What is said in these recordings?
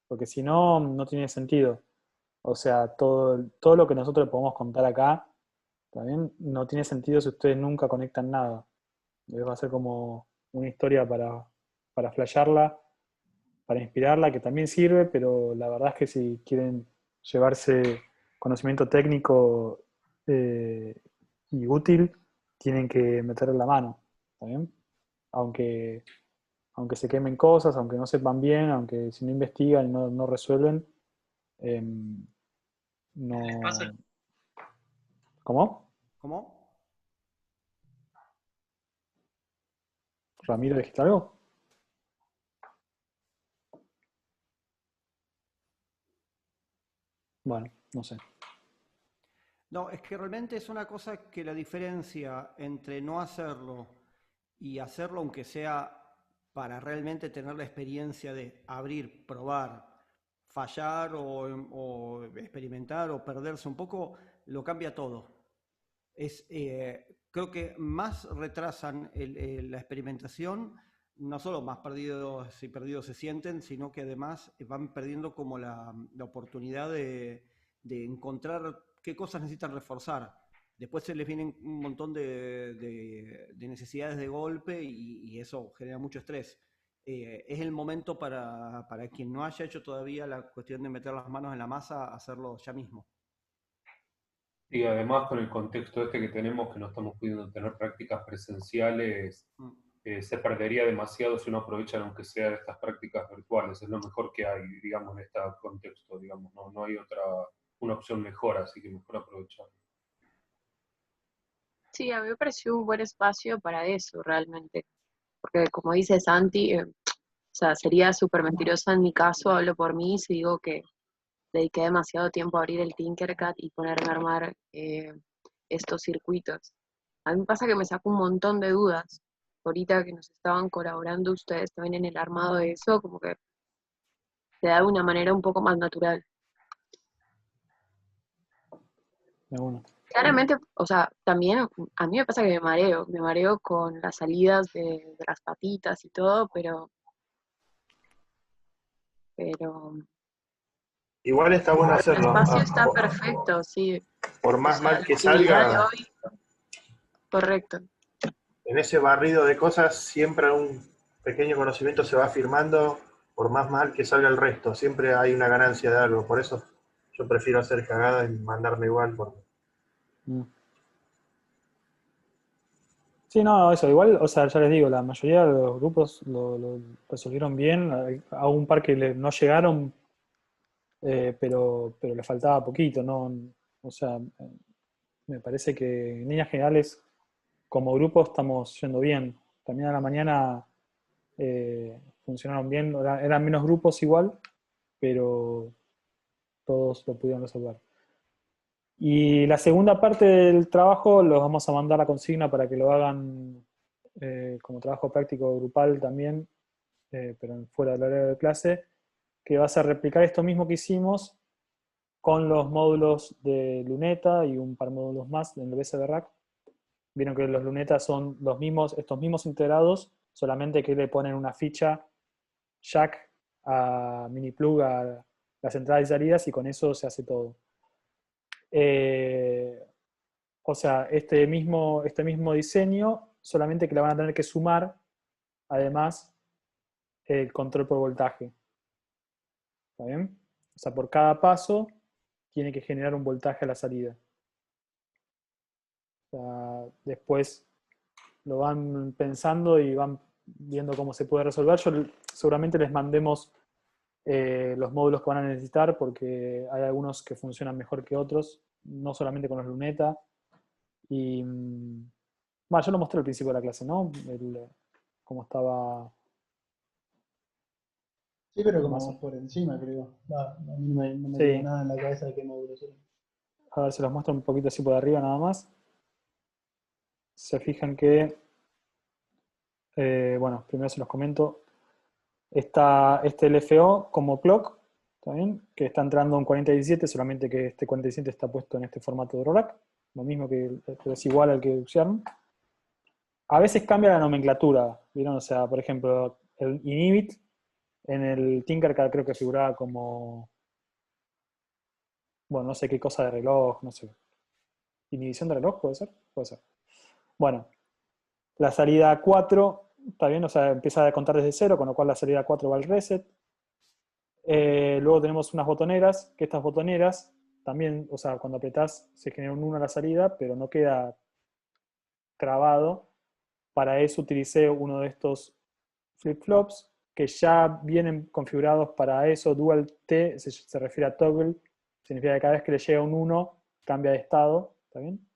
porque si no, no tiene sentido. O sea, todo lo que nosotros podemos contar acá, también no tiene sentido si ustedes nunca conectan nada. Va a ser como una historia para flashearla, para inspirarla, que también sirve, pero la verdad es que si quieren llevarse conocimiento técnico eh, y útil, tienen que meterle la mano, ¿está bien? Aunque, aunque se quemen cosas, aunque no sepan bien, aunque si no investigan y no resuelven, eh, ¿Les pasa? no... ¿Cómo? ¿Cómo? ¿Ramiro dijiste algo? Bueno, no sé. No, es que realmente es una cosa que la diferencia entre no hacerlo y hacerlo, aunque sea para realmente tener la experiencia de abrir, probar, fallar o experimentar o perderse un poco, lo cambia todo. Creo que más retrasan la experimentación, no solo más perdidos y perdidos se sienten, sino que además van perdiendo como la oportunidad de encontrar qué cosas necesitan reforzar. Después se les vienen un montón de necesidades de golpe y eso genera mucho estrés. Es el momento para quien no haya hecho todavía la cuestión de meter las manos en la masa, hacerlo ya mismo. Y además con el contexto este que tenemos, que no estamos pudiendo tener prácticas presenciales, Mm. se perdería demasiado si uno aprovecha aunque sea estas prácticas virtuales. Es lo mejor que hay, digamos, en este contexto, digamos, no hay otra, una opción mejor, así que mejor aprovechar. Sí, a mí me pareció un buen espacio para eso, realmente. Porque como dice Santi, o sea, sería súper mentirosa en mi caso, hablo por mí, si digo que dediqué demasiado tiempo a abrir el Tinkercad y ponerme a armar estos circuitos. A mí me pasa que me saco un montón de dudas. Ahorita que nos estaban colaborando ustedes también en el armado de eso, como que se da de una manera un poco más natural. De una. Claramente, o sea, también a mí me pasa que me mareo con las salidas de las patitas y todo, pero Igual está bueno el hacerlo. espacio está perfecto, sí. Por O más sea, mal la que actividad de salga, hoy, correcto. en ese barrido de cosas siempre un pequeño conocimiento se va afirmando, por más mal que salga el resto. Siempre hay una ganancia de algo. Por eso yo prefiero hacer cagadas y mandarme igual. Mm. Sí, no, eso, igual, o sea, ya les digo, la mayoría de los grupos lo resolvieron bien, a un par que no llegaron, pero le faltaba poquito, ¿no? O sea, me parece que en líneas generales, como grupo, estamos yendo bien. También a la mañana funcionaron bien, eran menos grupos igual, pero todos lo pudieron resolver. Y la segunda parte del trabajo los vamos a mandar a consigna para que lo hagan como trabajo práctico grupal también, pero fuera del horario de clase, que va a ser replicar esto mismo que hicimos con los módulos de Luneta y un par de módulos más en el BSD Rack. Vieron que los Lunetas son los mismos, estos mismos integrados, solamente que le ponen una ficha jack a mini plug a las entradas y salidas y con eso se hace todo. Eh, o sea, este mismo diseño, solamente que le van a tener que sumar, además, el control por voltaje. ¿Está bien? O sea, por cada paso tiene que generar un voltaje a la salida. O sea, después lo van pensando y van viendo cómo se puede resolver. Seguramente les mandemos los módulos que van a necesitar porque hay algunos que funcionan mejor que otros, no solamente con los Luneta. Y bueno, yo lo mostré al principio de la clase, ¿no? Cómo estaba Sí, pero más. como por encima, creo. A mí no me quedó Sí, nada en la cabeza de qué módulo era. a ver, se los muestro un poquito así por arriba nada más. Se fijan que, bueno, primero se los comento. Está este LFO como clock, ¿está bien? Que está entrando un 4017, solamente que este 47 está puesto en este formato de RORAC, lo mismo que, pero es igual al que usaron. A veces cambia la nomenclatura, ¿vieron? O sea, por ejemplo, el inhibit En el Tinkercad creo que figuraba como, bueno, no sé qué cosa de reloj, no sé. ¿Inhibición de reloj puede ser? Puede ser. Bueno, la salida 4, está bien, o sea, empieza a contar desde 0, con lo cual la salida 4 va al reset. Luego tenemos unas botoneras, que estas botoneras también, o sea, cuando apretás se genera un 1 a la salida, pero no queda trabado. Para eso utilicé uno de estos flip-flops que ya vienen configurados para eso. Dual T se refiere a toggle, significa que cada vez que le llega un 1 cambia de estado, ¿está bien?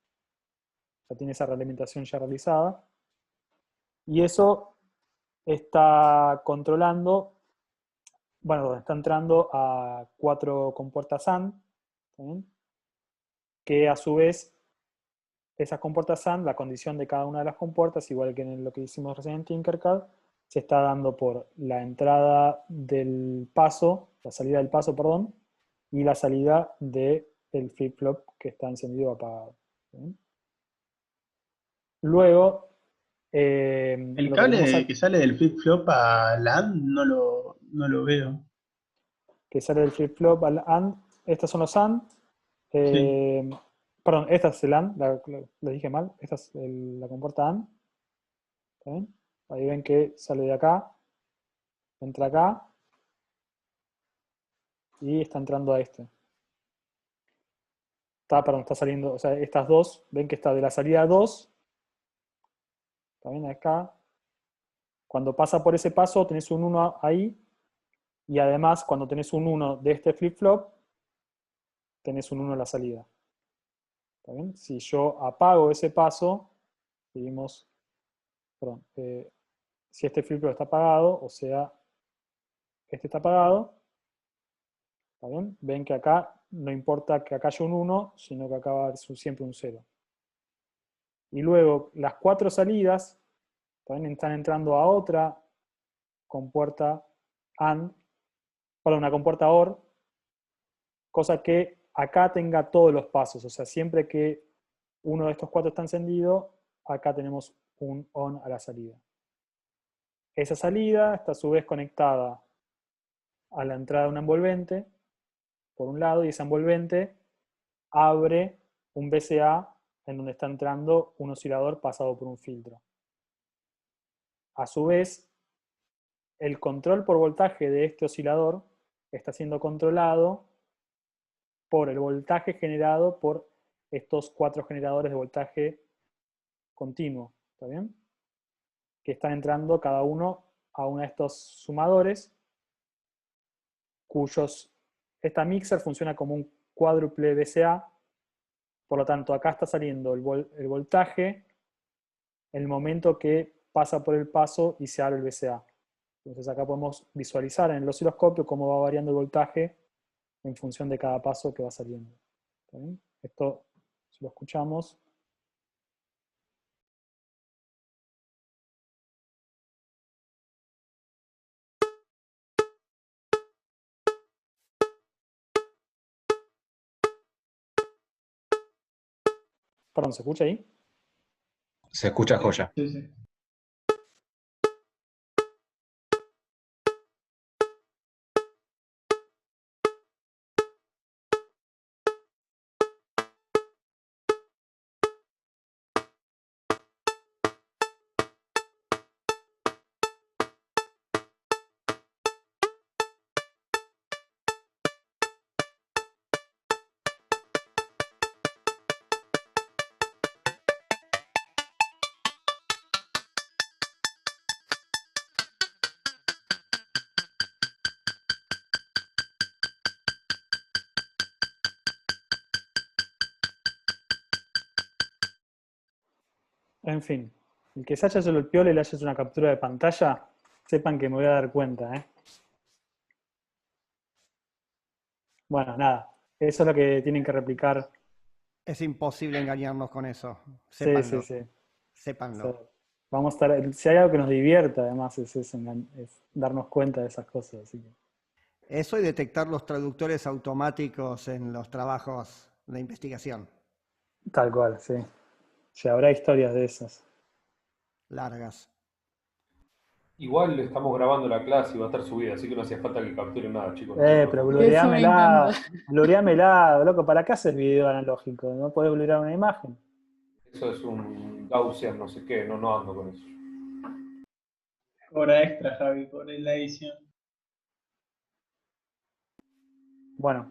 Ya tiene esa realimentación ya realizada. Y eso está controlando, bueno, está entrando a 4 compuertas AND, ¿está bien? Que a su vez esas compuertas AND, la condición de cada una de las compuertas, igual que en lo que hicimos recién en Tinkercad, se está dando por la entrada del paso, la salida del paso, perdón, y la salida del flip-flop que está encendido o apagado. ¿Sí? Luego, El lo que tenemos cable aquí, que sale del flip-flop a LAN no lo veo. que sale del flip-flop al AND, estos son los AND, Sí. perdón, esta es el AND, les dije mal, esta es la compuerta AND, ¿está bien? Ahí ven que sale de acá, entra acá, y está entrando a este. Está saliendo, o sea, estas dos, ven que está de la salida 2, también acá. Cuando pasa por ese paso, tenés un 1 ahí, y además, cuando tenés un 1 de este flip-flop, tenés un 1 en la salida. ¿Está bien? Si yo apago ese paso, seguimos, perdón, si este flip-flop está apagado, o sea, este está apagado, ¿está bien? Ven que acá no importa que acá haya un 1, sino que acá va a haber siempre un 0. Y luego, las 4 salidas también están entrando a otra compuerta AND, para una compuerta OR, cosa que acá tenga todos los pasos, o sea, siempre que uno de estos 4 está encendido, acá tenemos un ON a la salida. Esa salida está a su vez conectada a la entrada de una envolvente, por un lado, y esa envolvente abre un VCA en donde está entrando un oscilador pasado por un filtro. A su vez, el control por voltaje de este oscilador está siendo controlado por el voltaje generado por estos 4 generadores de voltaje continuo, ¿está bien? Que están entrando cada uno a uno de estos sumadores, esta mixer funciona como un cuádruple VCA, por lo tanto acá está saliendo el voltaje en el momento que pasa por el paso y se abre el VCA. Entonces acá podemos visualizar en el osciloscopio cómo va variando el voltaje en función de cada paso que va saliendo. ¿Está bien? Esto, si lo escuchamos, perdón, ¿se escucha ahí? Se escucha joya. Sí, sí. En fin, el que se haya hecho el piola y le haya hecho una captura de pantalla, sepan que me voy a dar cuenta, ¿eh? Bueno, nada, eso es lo que tienen que replicar. Es imposible engañarnos con eso. Sí, sí, Sépanlo, sí. O sea, sépanlo. vamos a estar, si hay algo que nos divierta, además, es darnos cuenta de esas cosas. Así que, Eso y detectar los traductores automáticos en los trabajos de investigación. tal cual, sí. Ya habrá historias de esas. Largas. Igual estamos grabando la clase y va a estar subida, así que no hacía falta que capturen nada, chicos. Pero Eso me encanta. blureámela, loco, ¿para qué haces video analógico? No podés blurear una imagen. Eso es un Gaussian, no sé qué, no ando con eso. Hora extra, Javi, por la edición. Bueno.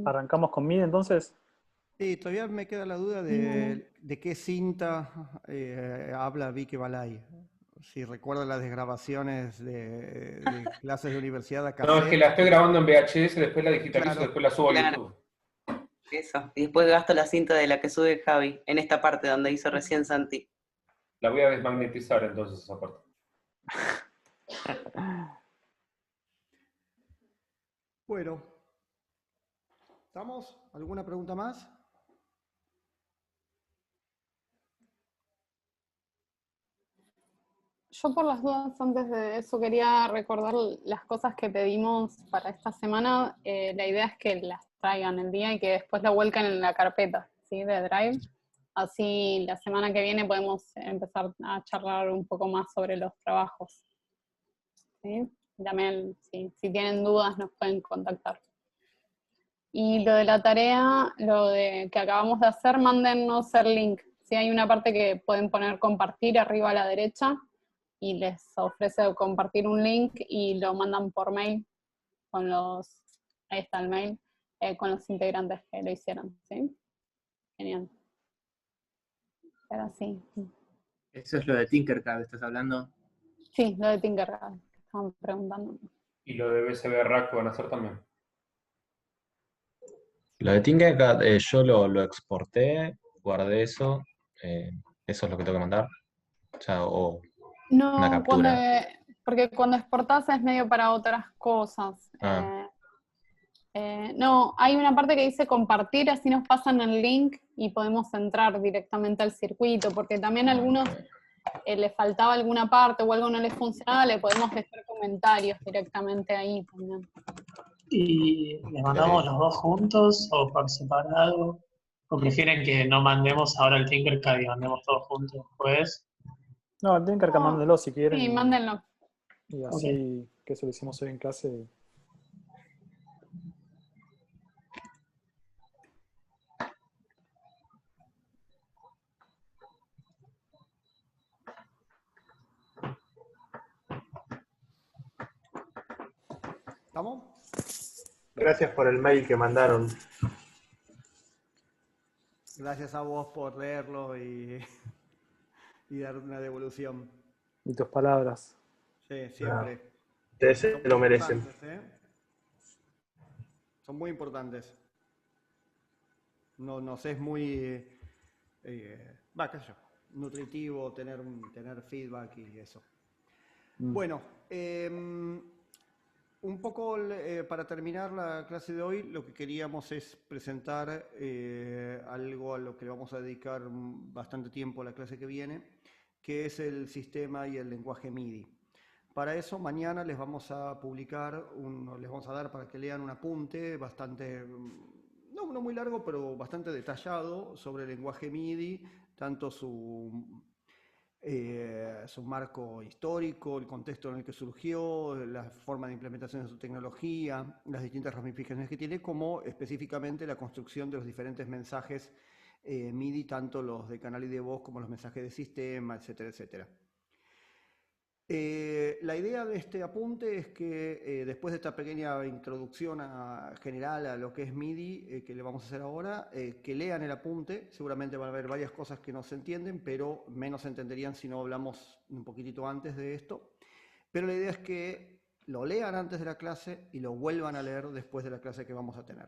¿Arrancamos con MIDI entonces? Sí, todavía me queda la duda de qué cinta habla Vicky Balay. Si recuerda las desgrabaciones de clases de universidad a No, es que la estoy grabando en VHS, después la digitalizo, Claro. después la subo a Claro. YouTube. Eso. Y después gasto la cinta de la que sube Javi, en esta parte donde hizo recién Santi. La voy a desmagnetizar entonces esa parte. Bueno, ¿estamos? ¿Alguna pregunta más? Yo por las dudas, antes de eso, quería recordar las cosas que pedimos para esta semana. La idea es que las traigan el día y que después la vuelcan en la carpeta, ¿sí? De Drive. Así la semana que viene podemos empezar a charlar un poco más sobre los trabajos. ¿Sí? También, si tienen dudas, nos pueden contactar. Y lo de la tarea, que acabamos de hacer, mándennos el link. ¿Sí? Hay una parte que pueden poner compartir arriba a la derecha, y les ofrece compartir un link y lo mandan por mail ahí está el mail, con los integrantes que lo hicieron, ¿sí? Genial. Pero sí. Eso es lo de Tinkercad, ¿estás hablando? Sí, lo de Tinkercad, estaban preguntando. Y lo de BCB Rack van a hacer también. Lo de Tinkercad, yo lo exporté, guardé eso. Eso es lo que tengo que mandar. O sea, una No, captura. porque cuando exportás es medio para otras cosas. Ah. No, hay una parte que dice compartir, así nos pasan el link y podemos entrar directamente al circuito, porque también a algunos les faltaba alguna parte o algo no les funcionaba, le podemos dejar comentarios directamente ahí también. ¿Y les mandamos los dos juntos o por separado? ¿O prefieren que no mandemos ahora el Tinkercad y mandemos todos juntos después? No, el Tinkercad mándenlo si quieren. Sí, mándenlo. Y así, que eso lo hicimos hoy en clase. ¿Estamos? Gracias por el mail que mandaron. Gracias a vos por leerlo y dar una devolución. Y tus palabras. Sí, siempre. Ustedes se lo merecen. Son muy importantes. Nos es muy qué sé yo, nutritivo tener feedback y eso. Bueno, un poco para terminar la clase de hoy, lo que queríamos es presentar algo a lo que le vamos a dedicar bastante tiempo a la clase que viene, que es el sistema y el lenguaje MIDI. Para eso, mañana les vamos a publicar, les vamos a dar para que lean un apunte bastante, no muy largo, pero bastante detallado sobre el lenguaje MIDI, tanto su marco histórico, el contexto en el que surgió, la forma de implementación de su tecnología, las distintas ramificaciones que tiene, como específicamente la construcción de los diferentes mensajes MIDI, tanto los de canal y de voz como los mensajes de sistema, etcétera, etcétera. La idea de este apunte es que después de esta pequeña introducción general a lo que es MIDI, que le vamos a hacer ahora, que lean el apunte. Seguramente van a haber varias cosas que no se entienden, pero menos se entenderían si no hablamos un poquitito antes de esto. Pero la idea es que lo lean antes de la clase y lo vuelvan a leer después de la clase que vamos a tener.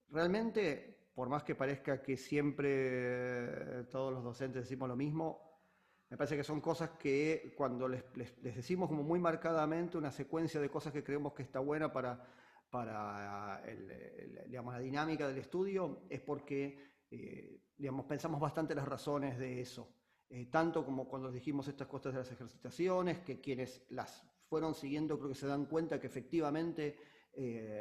Realmente, por más que parezca que siempre todos los docentes decimos lo mismo, me parece que son cosas que cuando les decimos como muy marcadamente una secuencia de cosas que creemos que está buena para digamos, la dinámica del estudio, es porque digamos, pensamos bastante las razones de eso. Tanto como cuando dijimos estas cosas de las ejercitaciones, que quienes las fueron siguiendo creo que se dan cuenta que efectivamente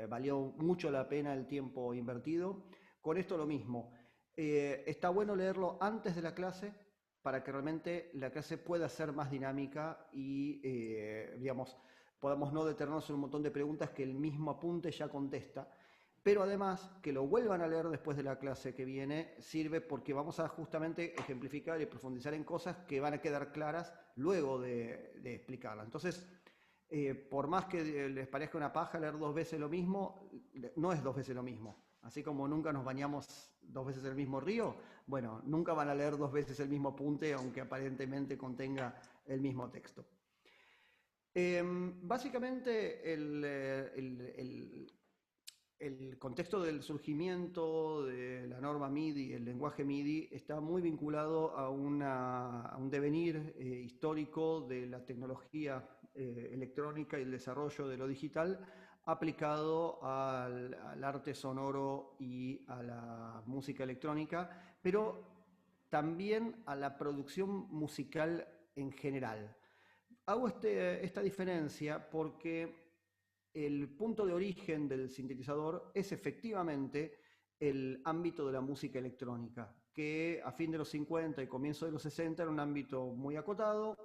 valió mucho la pena el tiempo invertido. Con esto lo mismo. Está bueno leerlo antes de la clase, para que realmente la clase pueda ser más dinámica y, digamos, podamos no detenernos en un montón de preguntas que el mismo apunte ya contesta. Pero además, que lo vuelvan a leer después de la clase que viene, sirve porque vamos a justamente ejemplificar y profundizar en cosas que van a quedar claras luego de explicarlas. Entonces, por más que les parezca una paja leer 2 veces lo mismo, no es 2 veces lo mismo. Así como nunca nos bañamos 2 veces en el mismo río, bueno, nunca van a leer 2 veces el mismo apunte, aunque aparentemente contenga el mismo texto. Básicamente, el contexto del surgimiento de la norma MIDI, el lenguaje MIDI, está muy vinculado a un devenir histórico de la tecnología electrónica y el desarrollo de lo digital aplicado al arte sonoro y a la música electrónica, pero también a la producción musical en general. Hago esta diferencia porque el punto de origen del sintetizador es efectivamente el ámbito de la música electrónica, que a fin de los 50 y comienzo de los 60 era un ámbito muy acotado,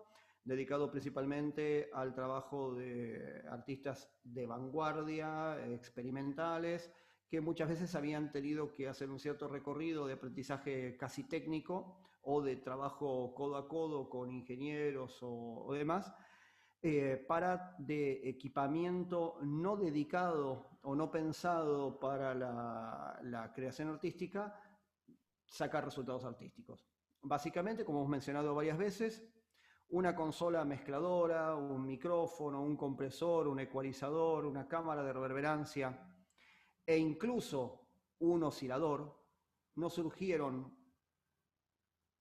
dedicado principalmente al trabajo de artistas de vanguardia, experimentales, que muchas veces habían tenido que hacer un cierto recorrido de aprendizaje casi técnico o de trabajo codo a codo con ingenieros o demás, para de equipamiento no dedicado o no pensado para la creación artística, sacar resultados artísticos. Básicamente, como hemos mencionado varias veces, una consola mezcladora, un micrófono, un compresor, un ecualizador, una cámara de reverberancia e incluso un oscilador no surgieron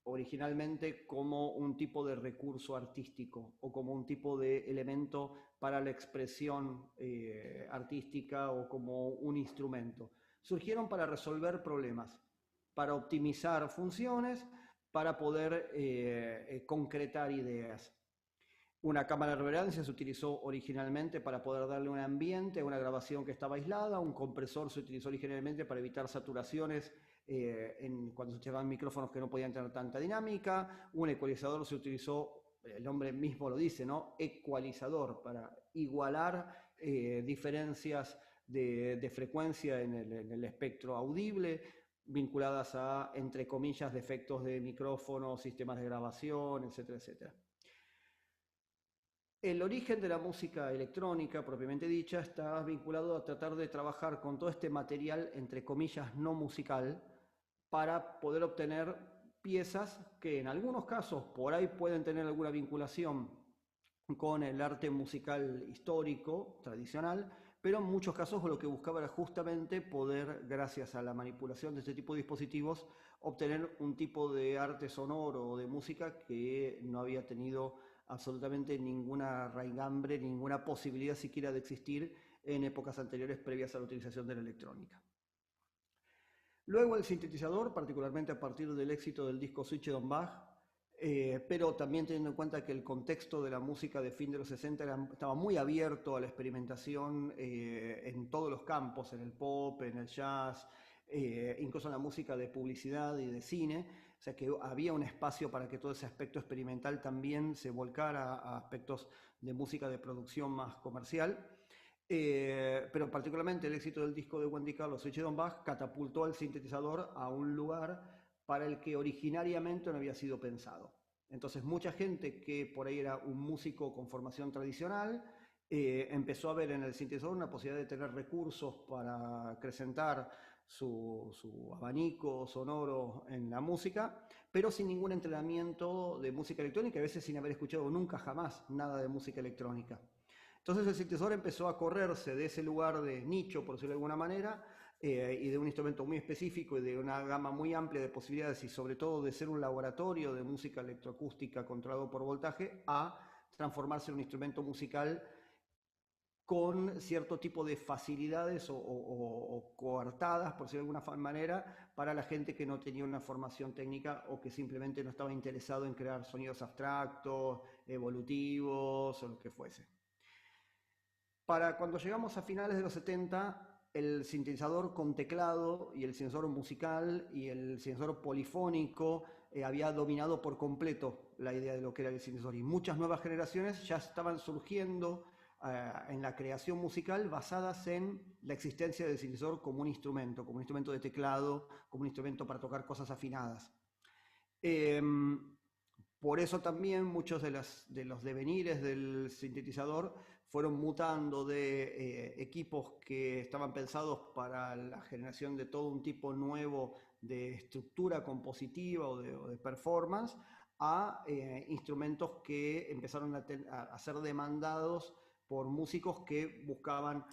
originalmente como un tipo de recurso artístico o como un tipo de elemento para la expresión artística o como un instrumento. Surgieron para resolver problemas, para optimizar funciones, para poder concretar ideas. Una cámara de reverberancia se utilizó originalmente para poder darle un ambiente a una grabación que estaba aislada, un compresor se utilizó originalmente para evitar saturaciones cuando se utilizaban micrófonos que no podían tener tanta dinámica, un ecualizador se utilizó, el nombre mismo lo dice, ¿no? Ecualizador, para igualar diferencias de frecuencia en el espectro audible, vinculadas a, entre comillas, defectos de micrófono, sistemas de grabación, etcétera, etcétera. El origen de la música electrónica, propiamente dicha, está vinculado a tratar de trabajar con todo este material, entre comillas, no musical, para poder obtener piezas que en algunos casos por ahí pueden tener alguna vinculación con el arte musical histórico, tradicional, pero en muchos casos lo que buscaba era justamente poder, gracias a la manipulación de este tipo de dispositivos, obtener un tipo de arte sonoro o de música que no había tenido absolutamente ninguna raigambre, ninguna posibilidad siquiera de existir en épocas anteriores previas a la utilización de la electrónica. Luego el sintetizador, particularmente a partir del éxito del disco Switched on Bach, pero también teniendo en cuenta que el contexto de la música de fin de los 60 estaba muy abierto a la experimentación en todos los campos, en el pop, en el jazz, incluso en la música de publicidad y de cine, o sea que había un espacio para que todo ese aspecto experimental también se volcara a aspectos de música de producción más comercial. Pero particularmente el éxito del disco de Wendy Carlos, Switched on Bach, catapultó al sintetizador a un lugar para el que originariamente no había sido pensado. Entonces mucha gente que por ahí era un músico con formación tradicional, empezó a ver en el sintetizador una posibilidad de tener recursos para acrecentar su abanico sonoro en la música, pero sin ningún entrenamiento de música electrónica, a veces sin haber escuchado nunca jamás nada de música electrónica. Entonces el sintetizador empezó a correrse de ese lugar de nicho, por decirlo de alguna manera, y de un instrumento muy específico y de una gama muy amplia de posibilidades y sobre todo de ser un laboratorio de música electroacústica controlado por voltaje, a transformarse en un instrumento musical con cierto tipo de facilidades o coartadas, por decirlo de alguna manera, para la gente que no tenía una formación técnica o que simplemente no estaba interesado en crear sonidos abstractos, evolutivos o lo que fuese. Para cuando llegamos a finales de los 70, el sintetizador con teclado y el sintetizador musical y el sintetizador polifónico había dominado por completo la idea de lo que era el sintetizador, y muchas nuevas generaciones ya estaban surgiendo en la creación musical basadas en la existencia del sintetizador como un instrumento de teclado, como un instrumento para tocar cosas afinadas. Por eso también muchos de los devenires del sintetizador fueron mutando de equipos que estaban pensados para la generación de todo un tipo nuevo de estructura compositiva o de performance, a instrumentos que empezaron a ser demandados por músicos que buscaban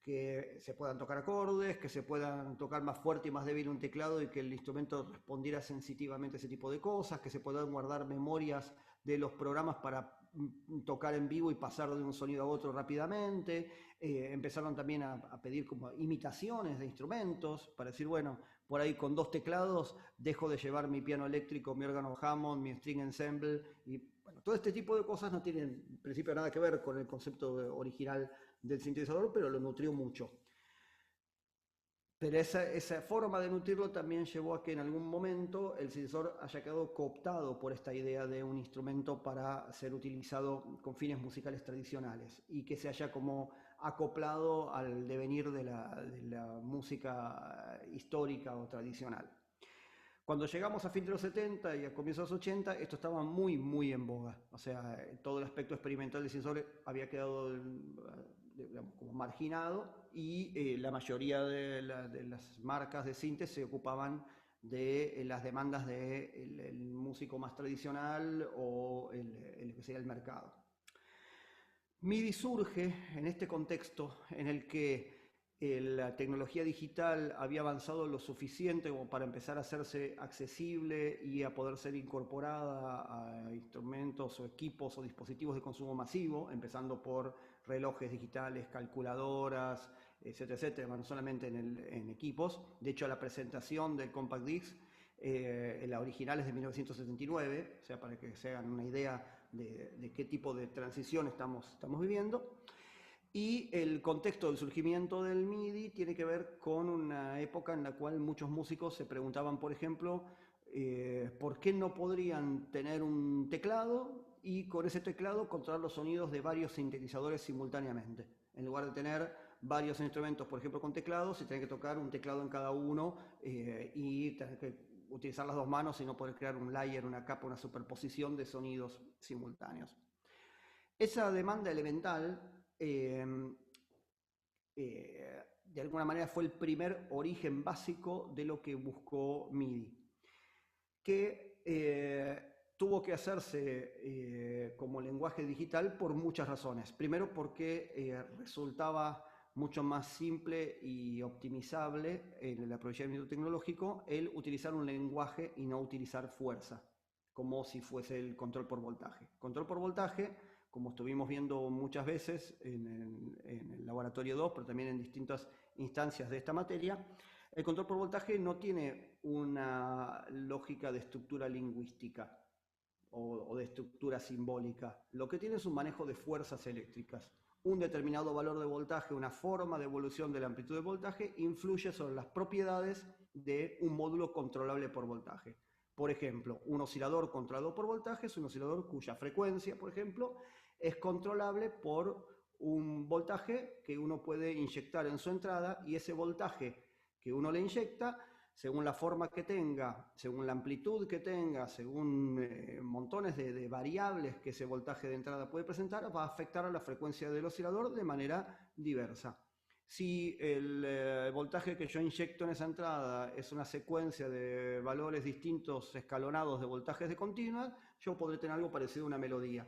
que se puedan tocar acordes, que se puedan tocar más fuerte y más débil un teclado y que el instrumento respondiera sensitivamente a ese tipo de cosas, que se puedan guardar memorias de los programas para tocar en vivo y pasar de un sonido a otro rápidamente. Empezaron también a pedir como imitaciones de instrumentos, para decir, bueno, por ahí con 2 teclados dejo de llevar mi piano eléctrico, mi órgano Hammond, mi string ensemble, y bueno, todo este tipo de cosas no tienen en principio nada que ver con el concepto original del sintetizador, pero lo nutrió mucho. Pero esa forma de nutrirlo también llevó a que en algún momento el sintetizador haya quedado cooptado por esta idea de un instrumento para ser utilizado con fines musicales tradicionales, y que se haya como acoplado al devenir de la música histórica o tradicional. Cuando llegamos a fin de los 70 y a comienzos de los 80, esto estaba muy, muy en boga. O sea, todo el aspecto experimental del sintetizador había quedado, digamos, como marginado, y la mayoría de las marcas de sintes se ocupaban de las demandas del músico más tradicional o el que sea el mercado. MIDI surge en este contexto en el que la tecnología digital había avanzado lo suficiente como para empezar a hacerse accesible y a poder ser incorporada a instrumentos o equipos o dispositivos de consumo masivo, empezando por relojes digitales, calculadoras, etcétera, etcétera, no solamente en equipos. De hecho, la presentación del Compact Disc, la original es de 1979, o sea, para que se hagan una idea de qué tipo de transición estamos viviendo. Y el contexto del surgimiento del MIDI tiene que ver con una época en la cual muchos músicos se preguntaban, por ejemplo, ¿por qué no podrían tener un teclado y con ese teclado controlar los sonidos de varios sintetizadores simultáneamente? En lugar de tener varios instrumentos, por ejemplo, con teclados, se tiene que tocar un teclado en cada uno y tener que utilizar las 2 manos y no poder crear un layer, una capa, una superposición de sonidos simultáneos. Esa demanda elemental de alguna manera fue el primer origen básico de lo que buscó MIDI, que tuvo que hacerse como lenguaje digital por muchas razones. Primero, porque resultaba mucho más simple y optimizable en el aprovechamiento tecnológico el utilizar un lenguaje y no utilizar fuerza, como si fuese el control por voltaje. Control por voltaje, como estuvimos viendo muchas veces en el laboratorio 2, pero también en distintas instancias de esta materia, el control por voltaje no tiene una lógica de estructura lingüística o de estructura simbólica. Lo que tiene es un manejo de fuerzas eléctricas. Un determinado valor de voltaje, una forma de evolución de la amplitud de voltaje, influye sobre las propiedades de un módulo controlable por voltaje. Por ejemplo, un oscilador controlado por voltaje es un oscilador cuya frecuencia, por ejemplo, es controlable por un voltaje que uno puede inyectar en su entrada, y ese voltaje que uno le inyecta, según la forma que tenga, según la amplitud que tenga, según montones de variables que ese voltaje de entrada puede presentar, va a afectar a la frecuencia del oscilador de manera diversa. Si el voltaje que yo inyecto en esa entrada es una secuencia de valores distintos escalonados de voltajes de continua, yo podré tener algo parecido a una melodía.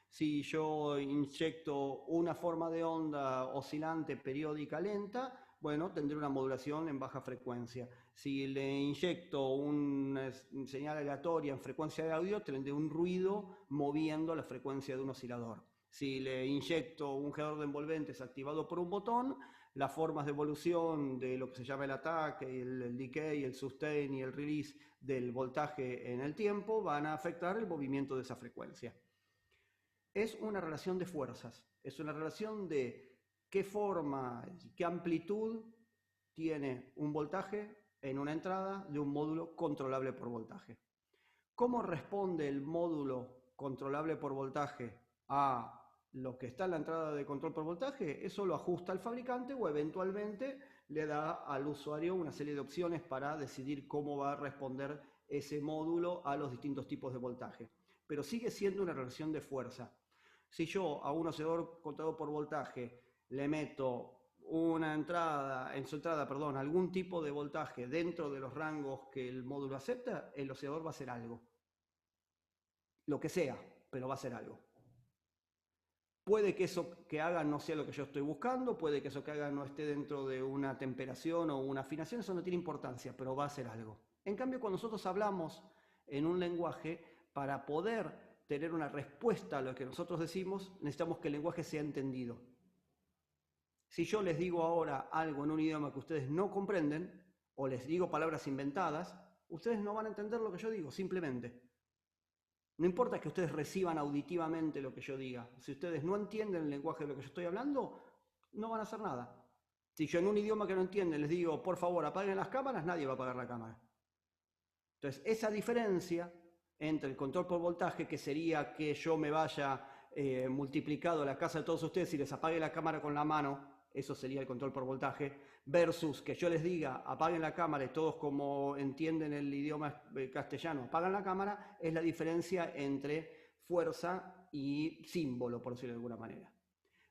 Si yo inyecto una forma de onda oscilante periódica lenta, bueno, tendré una modulación en baja frecuencia. Si le inyecto una señal aleatoria en frecuencia de audio, tendré un ruido moviendo la frecuencia de un oscilador. Si le inyecto un generador de envolventes activado por un botón, las formas de evolución de lo que se llama el ataque, el decay, el sustain y el release del voltaje en el tiempo van a afectar el movimiento de esa frecuencia. Es una relación de fuerzas, es una relación de qué forma, qué amplitud tiene un voltaje en una entrada de un módulo controlable por voltaje. ¿Cómo responde el módulo controlable por voltaje a lo que está en la entrada de control por voltaje? Eso lo ajusta el fabricante o eventualmente le da al usuario una serie de opciones para decidir cómo va a responder ese módulo a los distintos tipos de voltaje. Pero sigue siendo una relación de fuerza. Si yo a un oscilador controlado por voltaje le meto en su entrada, algún tipo de voltaje dentro de los rangos que el módulo acepta, el oscilador va a hacer algo. Lo que sea, pero va a hacer algo. Puede que eso que haga no sea lo que yo estoy buscando, puede que eso que haga no esté dentro de una temperación o una afinación, eso no tiene importancia, pero va a hacer algo. En cambio, cuando nosotros hablamos en un lenguaje, para poder tener una respuesta a lo que nosotros decimos, necesitamos que el lenguaje sea entendido. Si yo les digo ahora algo en un idioma que ustedes no comprenden, o les digo palabras inventadas, ustedes no van a entender lo que yo digo, simplemente. No importa que ustedes reciban auditivamente lo que yo diga. Si ustedes no entienden el lenguaje de lo que yo estoy hablando, no van a hacer nada. Si yo en un idioma que no entienden les digo, por favor, apaguen las cámaras, nadie va a apagar la cámara. Entonces, esa diferencia entre el control por voltaje, que sería que yo me vaya multiplicado a la casa de todos ustedes y les apague la cámara con la mano, eso sería el control por voltaje, versus que yo les diga apaguen la cámara y todos, como entienden el idioma castellano, apagan la cámara, es la diferencia entre fuerza y símbolo, por decirlo de alguna manera.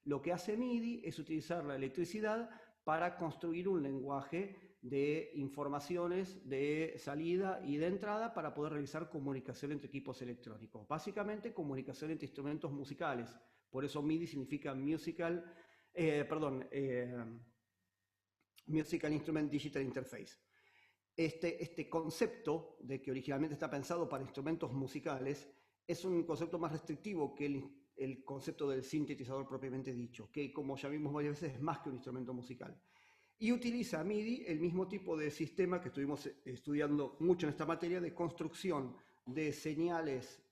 Lo que hace MIDI es utilizar la electricidad para construir un lenguaje de informaciones de salida y de entrada para poder realizar comunicación entre equipos electrónicos. Básicamente comunicación entre instrumentos musicales. Por eso MIDI significa Musical Instrument Digital Interface. Este concepto de que originalmente está pensado para instrumentos musicales es un concepto más restrictivo que el concepto del sintetizador propiamente dicho, que como ya vimos varias veces es más que un instrumento musical. Y utiliza MIDI el mismo tipo de sistema que estuvimos estudiando mucho en esta materia de construcción de señales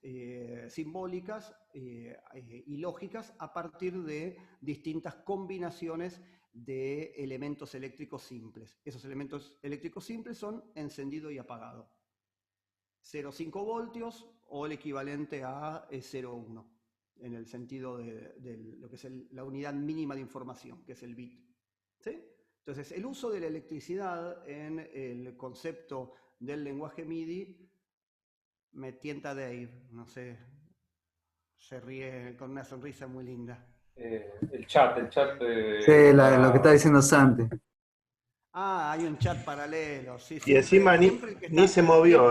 simbólicas y lógicas a partir de distintas combinaciones de elementos eléctricos simples. Esos elementos eléctricos simples son encendido y apagado. 0,5 voltios o el equivalente a 0,1 en el sentido de lo que es la unidad mínima de información, que es el bit. ¿Sí? Entonces, el uso de la electricidad en el concepto del lenguaje MIDI me tienta Dave, no sé, se ríe con una sonrisa muy linda. El chat. Sí, lo que está diciendo Santi. Ah, hay un chat paralelo. Sí, y encima ni se movió.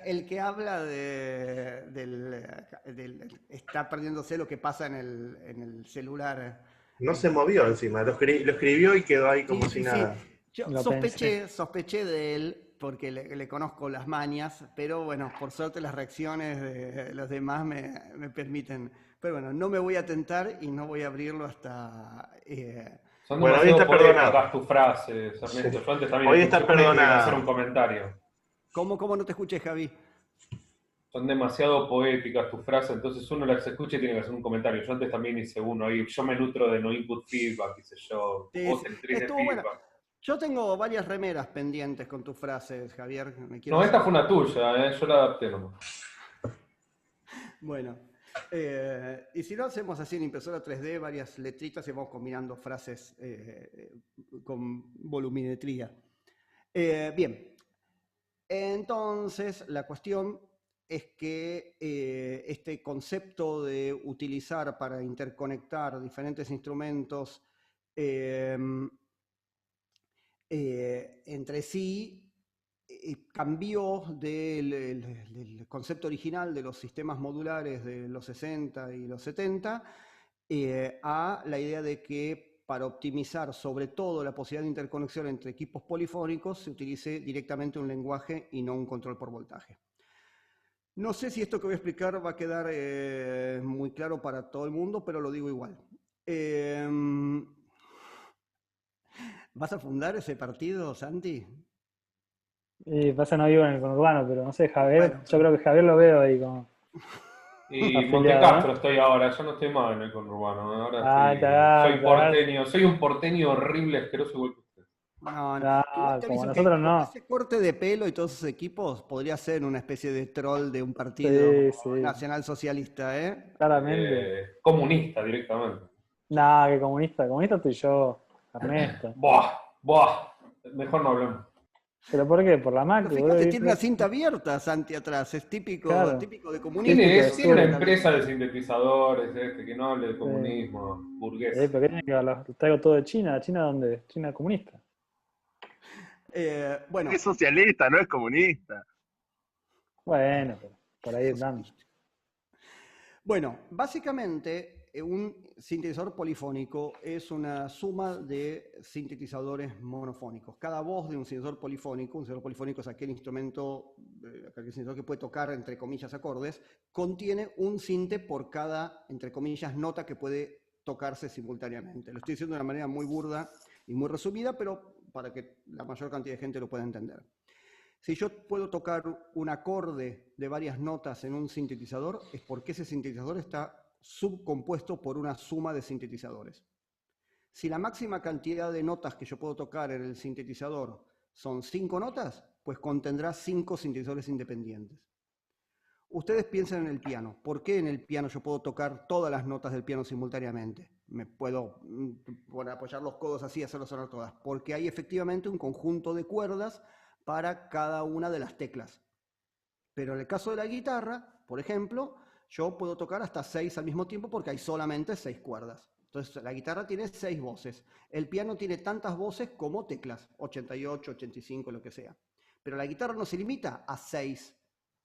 El que habla está perdiéndose lo que pasa en el celular. No se movió encima, lo escribió y quedó ahí como si nada. Yo sospeché de él porque le conozco las mañas, pero bueno, por suerte las reacciones de los demás me permiten. Pero bueno, no me voy a tentar y no voy a abrirlo hasta... Bueno, hoy está perdonado. Tus frases, Ernesto. Sí. Yo antes también hoy está perdonado. Hacer un comentario. ¿Cómo no te escuché, Javi? Son demasiado poéticas tus frases, entonces uno las escucha y tiene que hacer un comentario. Yo antes también hice uno ahí. Yo me nutro de no input feedback, qué sé yo. Vos de feedback. Bueno. Yo tengo varias remeras pendientes con tus frases, Javier. No, esta fue una tuya, yo la adapté nomás. Bueno, y si no hacemos así en impresora 3D, varias letritas y vamos combinando frases con volumetría. Bien, entonces la cuestión es que este concepto de utilizar para interconectar diferentes instrumentos entre sí cambió del concepto original de los sistemas modulares de los 60 y los 70 a la idea de que para optimizar sobre todo la posibilidad de interconexión entre equipos polifónicos se utilice directamente un lenguaje y no un control por voltaje. No sé si esto que voy a explicar va a quedar muy claro para todo el mundo, pero lo digo igual. ¿Vas a fundar ese partido, Santi? Pasa no vivo en el conurbano, pero no sé, Javier, bueno, yo creo que Javier lo veo ahí como... Y Montecastro estoy ahora, yo no estoy más en el conurbano. Ahora soy porteño, soy un porteño horrible, asqueroso igual que usted. No, no. Ah, Igual te como aviso que nosotros con no. ese corte de pelo y todos esos equipos podría ser una especie de troll de un partido Sí, sí, nacionalsocialista, ¿eh? claramente. Comunista directamente. Nah, que comunista. Comunista estoy yo, Ernesto. Buah. Mejor no hablemos. ¿Pero por qué? Por la Pero Macri, boludo. fíjate, tiene una cinta abierta Santi atrás, es típico, Claro. típico de comunismo. Tiene una empresa de sintetizadores, que no hable de comunismo, burgués. ¿Pero qué tiene que ver? Lo traigo todo de China. ¿China dónde? China comunista. Bueno. Es socialista, no es comunista. Bueno, pero por ahí andando. Bueno, básicamente un sintetizador polifónico es una suma de sintetizadores monofónicos. Cada voz de un sintetizador polifónico es aquel instrumento, aquel sintetizador que puede tocar, entre comillas, acordes, contiene un sinte por cada, entre comillas, nota que puede tocarse simultáneamente. Lo estoy diciendo de una manera muy burda y muy resumida, pero para que la mayor cantidad de gente lo pueda entender. Si yo puedo tocar un acorde de varias notas en un sintetizador, es porque ese sintetizador está subcompuesto por una suma de sintetizadores. Si la máxima cantidad de notas que yo puedo tocar en el sintetizador son 5 notas, pues contendrá 5 sintetizadores independientes. Ustedes piensan en el piano. ¿Por qué en el piano yo puedo tocar todas las notas del piano simultáneamente? Me puedo apoyar los codos así y hacerlos sonar todas. Porque hay efectivamente un conjunto de cuerdas para cada una de las teclas. Pero en el caso de la guitarra, por ejemplo, yo puedo tocar hasta 6 al mismo tiempo porque hay solamente 6 cuerdas. Entonces la guitarra tiene 6 voces. El piano tiene tantas voces como teclas, 88, 85, lo que sea. Pero la guitarra no se limita a 6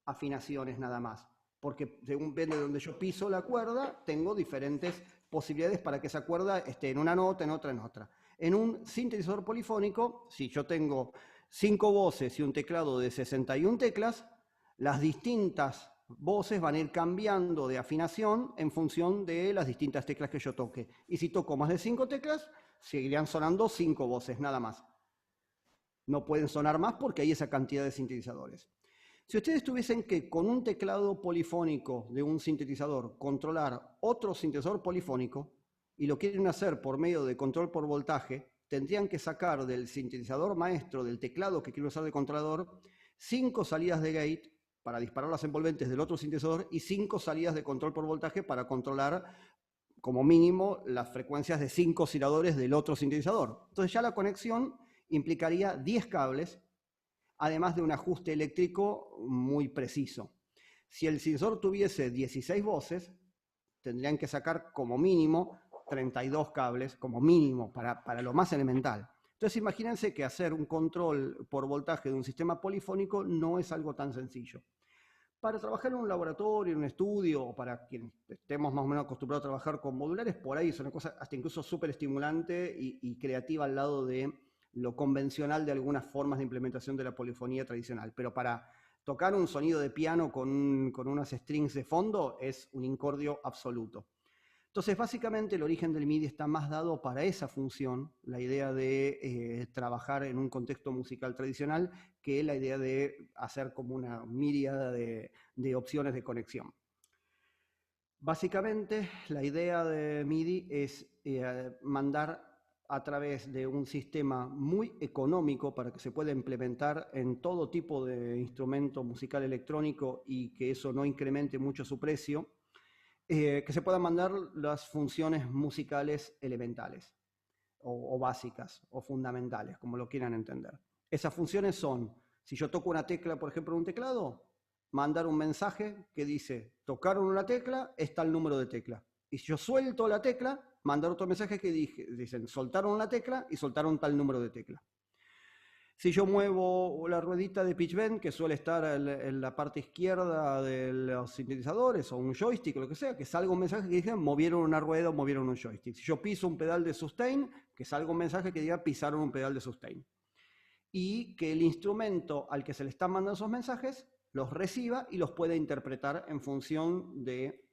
afinaciones nada más, porque según depende de donde yo piso la cuerda, tengo diferentes posibilidades para que esa cuerda esté en una nota, en otra, en otra. En un sintetizador polifónico, si yo tengo 5 voces y un teclado de 61 teclas, las distintas voces van a ir cambiando de afinación en función de las distintas teclas que yo toque. Y si toco más de 5 teclas, seguirían sonando 5 voces, nada más. No pueden sonar más porque hay esa cantidad de sintetizadores. Si ustedes tuviesen que, con un teclado polifónico de un sintetizador, controlar otro sintetizador polifónico, y lo quieren hacer por medio de control por voltaje, tendrían que sacar del sintetizador maestro, del teclado que quiero usar de controlador, 5 salidas de gate para disparar las envolventes del otro sintetizador y 5 salidas de control por voltaje para controlar como mínimo las frecuencias de 5 osciladores del otro sintetizador. Entonces ya la conexión implicaría 10 cables, además de un ajuste eléctrico muy preciso. Si el sintetizador tuviese 16 voces, tendrían que sacar como mínimo 32 cables, como mínimo, para lo más elemental. Entonces imagínense que hacer un control por voltaje de un sistema polifónico no es algo tan sencillo. Para trabajar en un laboratorio, en un estudio, o para quienes estemos más o menos acostumbrados a trabajar con modulares, por ahí es una cosa hasta incluso súper estimulante y creativa al lado de lo convencional de algunas formas de implementación de la polifonía tradicional. Pero para tocar un sonido de piano con unas strings de fondo es un incordio absoluto. Entonces, básicamente el origen del MIDI está más dado para esa función, la idea de trabajar en un contexto musical tradicional, que la idea de hacer como una miríada de opciones de conexión. Básicamente, la idea de MIDI es mandar a través de un sistema muy económico para que se pueda implementar en todo tipo de instrumento musical electrónico y que eso no incremente mucho su precio, que se puedan mandar las funciones musicales elementales o básicas o fundamentales, como lo quieran entender. Esas funciones son, si yo toco una tecla, por ejemplo, en un teclado, mandar un mensaje que dice, tocaron una tecla, está el número de tecla. Y si yo suelto la tecla, mandar otro mensaje que dicen, soltaron una tecla y soltaron tal número de tecla. Si yo muevo la ruedita de pitch bend, que suele estar en la parte izquierda de los sintetizadores, o un joystick o lo que sea, que salga un mensaje que diga movieron una rueda o movieron un joystick. Si yo piso un pedal de sustain, que salga un mensaje que diga pisaron un pedal de sustain. Y que el instrumento al que se le están mandando esos mensajes los reciba y los pueda interpretar en función de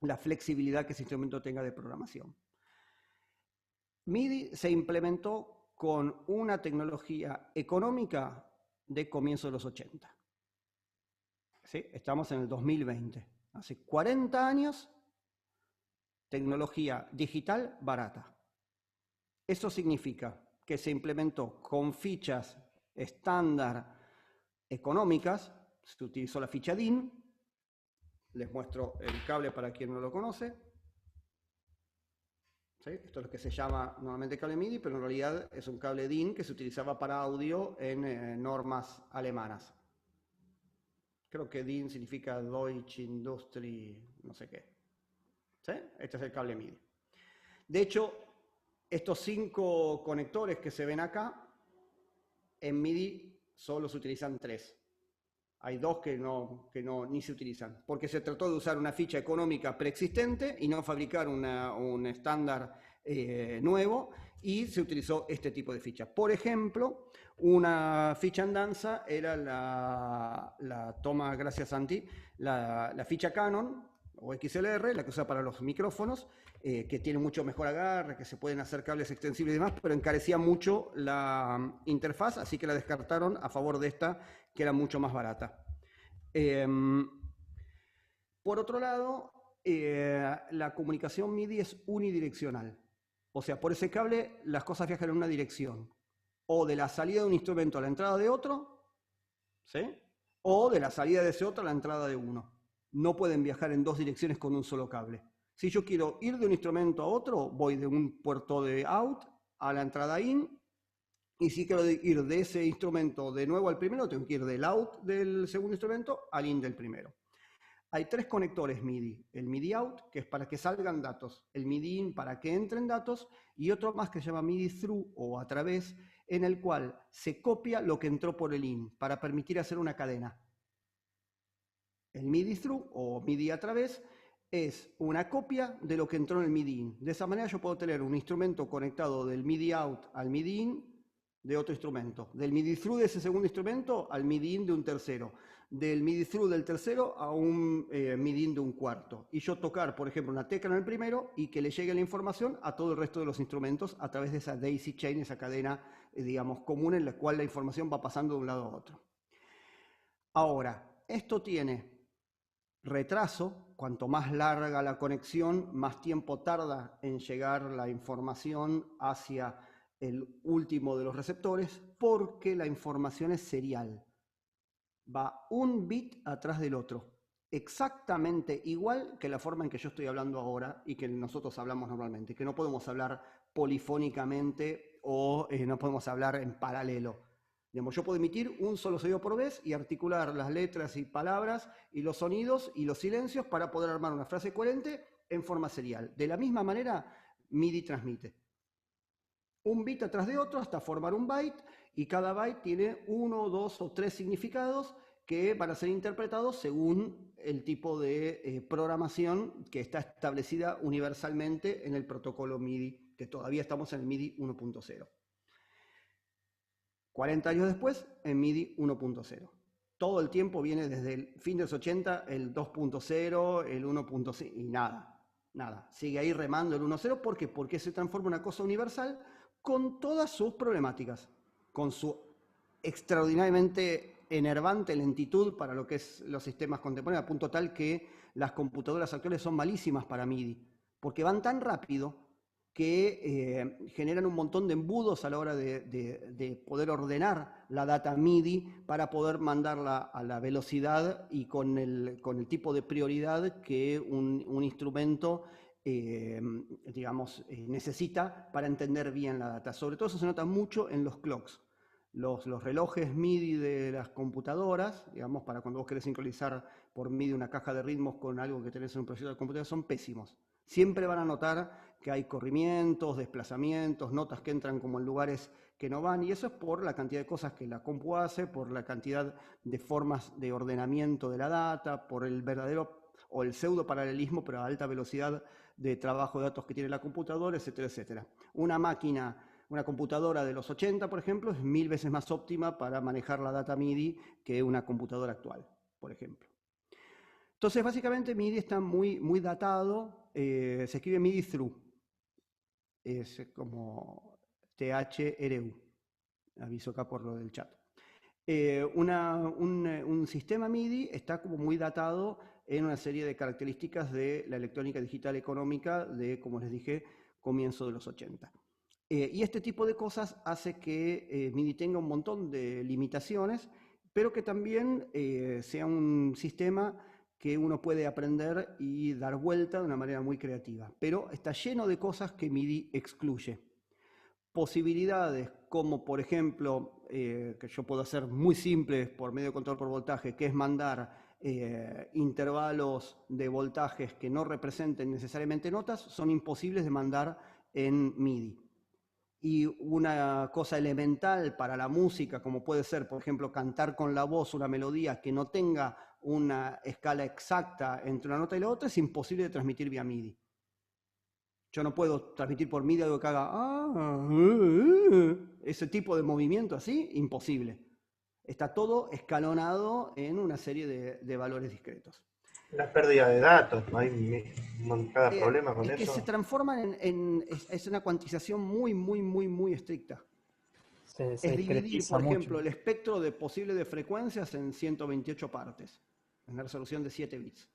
la flexibilidad que ese instrumento tenga de programación. MIDI se implementó con una tecnología económica de comienzo de los 80. ¿Sí? Estamos en el 2020. Hace 40 años, tecnología digital barata. Eso significa que se implementó con fichas estándar económicas. Se utilizó la ficha DIN. Les muestro el cable para quien no lo conoce. ¿Sí? Esto es lo que se llama normalmente cable MIDI, pero en realidad es un cable DIN que se utilizaba para audio en normas alemanas. Creo que DIN significa Deutsche Industrie, no sé qué. ¿Sí? Este es el cable MIDI. De hecho, estos 5 conectores que se ven acá, en MIDI solo se utilizan 3. Hay 2 que ni se utilizan, porque se trató de usar una ficha económica preexistente y no fabricar un estándar nuevo, y se utilizó este tipo de ficha. Por ejemplo, una ficha en danza era gracias Santi, la ficha Canon o XLR, la que usa para los micrófonos, que tiene mucho mejor agarre, que se pueden hacer cables extensibles y demás, pero encarecía mucho la interfaz, así que la descartaron a favor de esta, que era mucho más barata. Por otro lado, la comunicación MIDI es unidireccional. O sea, por ese cable las cosas viajan en una dirección. O de la salida de un instrumento a la entrada de otro, ¿sí? O de la salida de ese otro a la entrada de uno. No pueden viajar en 2 direcciones con un solo cable. Si yo quiero ir de un instrumento a otro, voy de un puerto de out a la entrada in. Y si quiero ir de ese instrumento de nuevo al primero, tengo que ir del out del segundo instrumento al in del primero. Hay 3 conectores MIDI. El MIDI out, que es para que salgan datos. El MIDI in, para que entren datos. Y otro más que se llama MIDI through, o a través, en el cual se copia lo que entró por el in, para permitir hacer una cadena. El MIDI through, o MIDI a través, es una copia de lo que entró en el MIDI in. De esa manera yo puedo tener un instrumento conectado del MIDI out al MIDI in de otro instrumento. Del MIDI through de ese segundo instrumento al MIDI in de un tercero. Del MIDI through del tercero a un MIDI in de un cuarto. Y yo tocar, por ejemplo, una tecla en el primero y que le llegue la información a todo el resto de los instrumentos a través de esa daisy chain, esa cadena, digamos, común en la cual la información va pasando de un lado a otro. Ahora, esto tiene retraso. Cuanto más larga la conexión, más tiempo tarda en llegar la información hacia el último de los receptores, porque la información es serial. Va un bit atrás del otro, exactamente igual que la forma en que yo estoy hablando ahora y que nosotros hablamos normalmente, que no podemos hablar polifónicamente o no podemos hablar en paralelo. Digamos, yo puedo emitir un solo sonido por vez y articular las letras y palabras y los sonidos y los silencios para poder armar una frase coherente en forma serial. De la misma manera, MIDI transmite. Un bit atrás de otro hasta formar un byte, y cada byte tiene 1, 2 o 3 significados que van a ser interpretados según el tipo de programación que está establecida universalmente en el protocolo MIDI, que todavía estamos en el MIDI 1.0. 40 años después, en MIDI 1.0. Todo el tiempo viene desde el fin de los 80, el 2.0, el 1.0 y nada. Sigue ahí remando el 1.0. ¿Por qué? Porque se transforma en una cosa universal con todas sus problemáticas, con su extraordinariamente enervante lentitud para lo que es los sistemas contemporáneos, a punto tal que las computadoras actuales son malísimas para MIDI, porque van tan rápido que generan un montón de embudos a la hora de poder ordenar la data MIDI para poder mandarla a la velocidad y con el tipo de prioridad que un instrumento necesita para entender bien la data. Sobre todo eso se nota mucho en los clocks. Los relojes MIDI de las computadoras, digamos, para cuando vos querés sincronizar por MIDI una caja de ritmos con algo que tenés en un procesador de computadora, son pésimos. Siempre van a notar que hay corrimientos, desplazamientos, notas que entran como en lugares que no van, y eso es por la cantidad de cosas que la compu hace, por la cantidad de formas de ordenamiento de la data, por el verdadero o el pseudo paralelismo, pero a alta velocidad de trabajo de datos que tiene la computadora, etcétera, etcétera. Una computadora de los 80, por ejemplo, es 1000 veces más óptima para manejar la data MIDI que una computadora actual, por ejemplo. Entonces, básicamente, MIDI está muy datado. Se escribe MIDI through. Es como THRU. Aviso acá por lo del chat. Un sistema MIDI está como muy datado en una serie de características de la electrónica digital económica de, como les dije, comienzo de los 80. Y este tipo de cosas hace que MIDI tenga un montón de limitaciones, pero que también sea un sistema que uno puede aprender y dar vuelta de una manera muy creativa. Pero está lleno de cosas que MIDI excluye. Posibilidades como, por ejemplo, que yo puedo hacer muy simples por medio de control por voltaje, que es mandar intervalos de voltajes que no representen necesariamente notas, son imposibles de mandar en MIDI. Y una cosa elemental para la música, como puede ser, por ejemplo, cantar con la voz una melodía que no tenga una escala exacta entre una nota y la otra, es imposible de transmitir vía MIDI. Yo no puedo transmitir por MIDI algo que haga ese tipo de movimiento así, imposible. Está todo escalonado en una serie de valores discretos. La pérdida de datos, no hay cada problema con es que eso. se transforman es una cuantización muy estricta. Es dividir, por ejemplo, el espectro posible de frecuencias en 128 partes, en la resolución de 7 bits,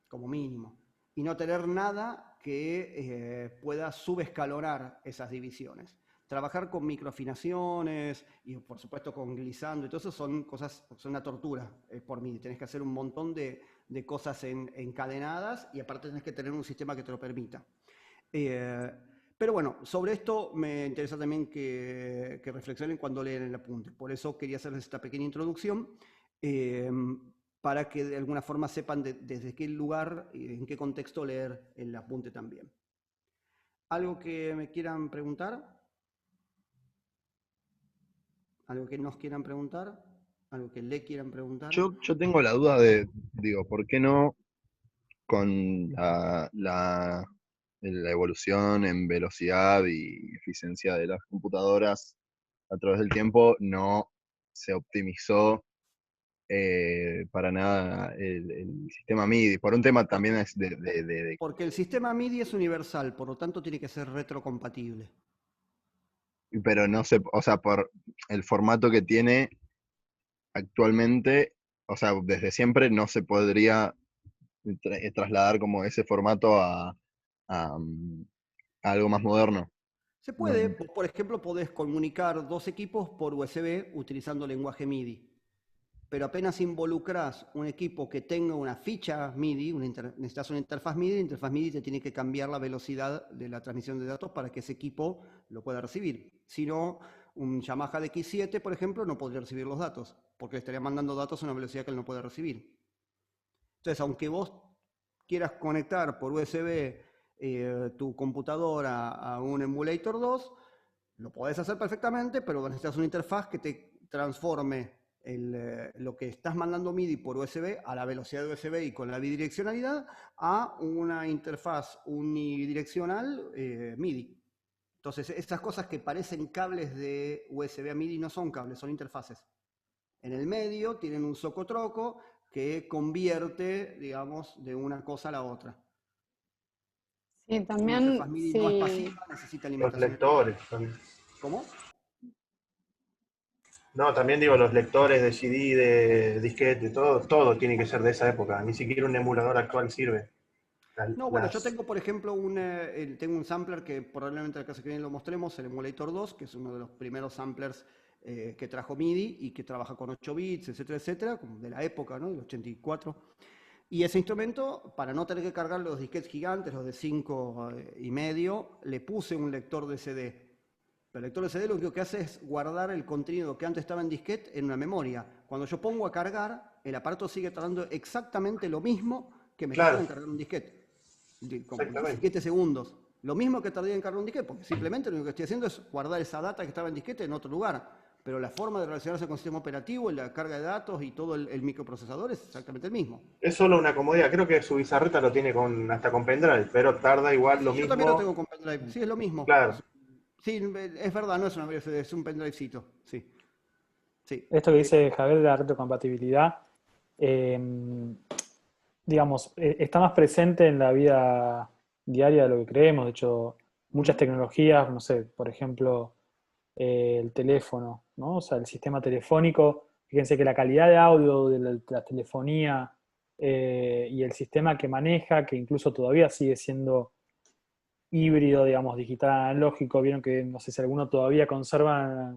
como mínimo. Y no tener nada que pueda subescalonar esas divisiones. Trabajar con microafinaciones y, por supuesto, con glissando y todo eso son una tortura por MIDI. Tenés que hacer un montón de cosas encadenadas y aparte tenés que tener un sistema que te lo permita. Pero bueno, sobre esto me interesa también que reflexionen cuando leen el apunte. Por eso quería hacerles esta pequeña introducción para que de alguna forma sepan desde qué lugar y en qué contexto leer el apunte también. ¿Algo que me quieran preguntar? ¿Algo que nos quieran preguntar? ¿Algo que le quieran preguntar? Yo tengo la duda digo, ¿por qué no con la evolución en velocidad y eficiencia de las computadoras a través del tiempo no se optimizó para nada el sistema MIDI? Por un tema también es Porque el sistema MIDI es universal, por lo tanto tiene que ser retrocompatible. Pero no sé, o sea, por el formato que tiene actualmente, o sea, desde siempre no se podría trasladar como ese formato a algo más moderno. Se puede, por ejemplo, podés comunicar dos equipos por USB utilizando lenguaje MIDI. Pero apenas involucras un equipo que tenga una ficha MIDI, necesitas una interfaz MIDI, la interfaz MIDI te tiene que cambiar la velocidad de la transmisión de datos para que ese equipo lo pueda recibir. Si no, un Yamaha DX7, por ejemplo, no podría recibir los datos, porque estaría mandando datos a una velocidad que él no puede recibir. Entonces, aunque vos quieras conectar por USB tu computadora a un emulator 2, lo podés hacer perfectamente, pero necesitas una interfaz que te transforme lo que estás mandando MIDI por USB a la velocidad de USB y con la bidireccionalidad a una interfaz unidireccional MIDI. Entonces, estas cosas que parecen cables de USB a MIDI no son cables, son interfaces. En el medio tienen un socotroco que convierte, digamos, de una cosa a la otra. Sí, también. Una interfaz MIDI no es pasiva, necesita alimentación. Los lectores también. ¿Cómo? No, también digo, los lectores de CD, de disquete, todo tiene que ser de esa época. Ni siquiera un emulador actual sirve. No, bueno, yo tengo, por ejemplo, tengo un sampler que probablemente el caso que viene lo mostremos, el Emulator 2, que es uno de los primeros samplers que trajo MIDI y que trabaja con 8 bits, etcétera, como de la época, ¿no? Del 84. Y ese instrumento, para no tener que cargar los disquetes gigantes, los de 5,5, le puse un lector de CD. El lector de CD lo único que hace es guardar el contenido que antes estaba en disquete en una memoria. Cuando yo pongo a cargar, el aparato sigue tardando exactamente lo mismo que me tardó en cargar un disquete. Como 17 segundos. Lo mismo que tardé en cargar un disquete, porque simplemente lo único que estoy haciendo es guardar esa data que estaba en disquete en otro lugar. Pero la forma de relacionarse con el sistema operativo, la carga de datos y todo el microprocesador es exactamente el mismo. Es solo una comodidad. Creo que su bizarreta lo tiene hasta con pendrive, pero tarda igual lo mismo. Yo también lo tengo con pendrive. Sí, es lo mismo. Claro. Sí, es verdad, no es una USB, es un pendrivecito. Sí. Esto que dice Javier de la retrocompatibilidad, digamos, está más presente en la vida diaria de lo que creemos. De hecho, muchas tecnologías, no sé, por ejemplo, el teléfono, ¿no? O sea, el sistema telefónico, fíjense que la calidad de audio de la telefonía y el sistema que maneja, que incluso todavía sigue siendo híbrido, digamos, digital analógico. Vieron que, no sé si alguno todavía conserva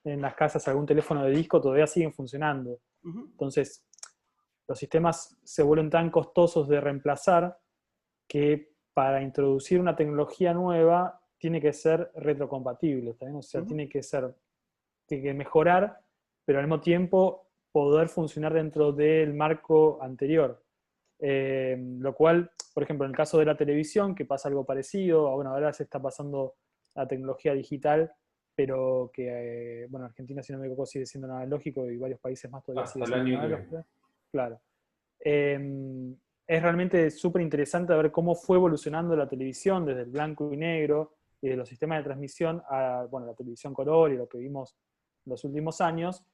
en las casas algún teléfono de disco, todavía siguen funcionando. Entonces, los sistemas se vuelven tan costosos de reemplazar que para introducir una tecnología nueva tiene que ser retrocompatible, ¿también? O sea, tiene que mejorar, pero al mismo tiempo poder funcionar dentro del marco anterior. Lo cual, por ejemplo, en el caso de la televisión, que pasa algo parecido, bueno, ahora se está pasando a tecnología digital, pero que, bueno, Argentina, si no me equivoco, sigue siendo analógico y varios países más todavía Hasta sigue el siendo año que analógico. Claro. Es realmente súper interesante ver cómo fue evolucionando la televisión desde el blanco y negro y de los sistemas de transmisión a, bueno, la televisión color y lo que vimos en los últimos años,